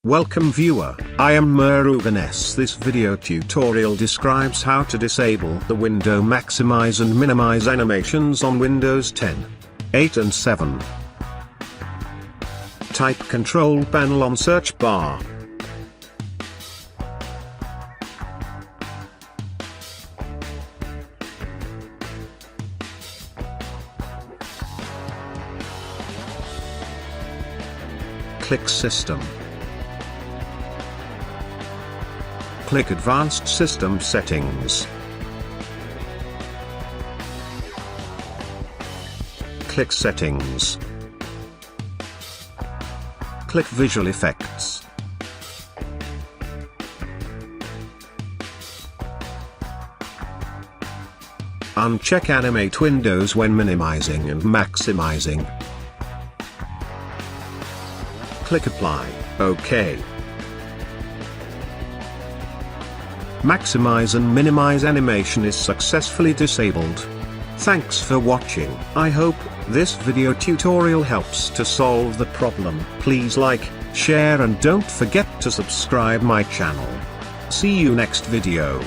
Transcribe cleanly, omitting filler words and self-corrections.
Welcome viewer, I am Murugan S. This video tutorial describes how to disable the window maximize and minimize animations on Windows 10, 8 and 7. Type Control Panel on search bar. Click System. Click Advanced System Settings. Click Settings. Click Visual Effects. Uncheck Animate Windows when minimizing and maximizing. Click Apply, OK. Maximize and minimize animation is successfully disabled. Thanks for watching. I hope this video tutorial helps to solve the problem. Please like, share and don't forget to subscribe my channel. See you next video.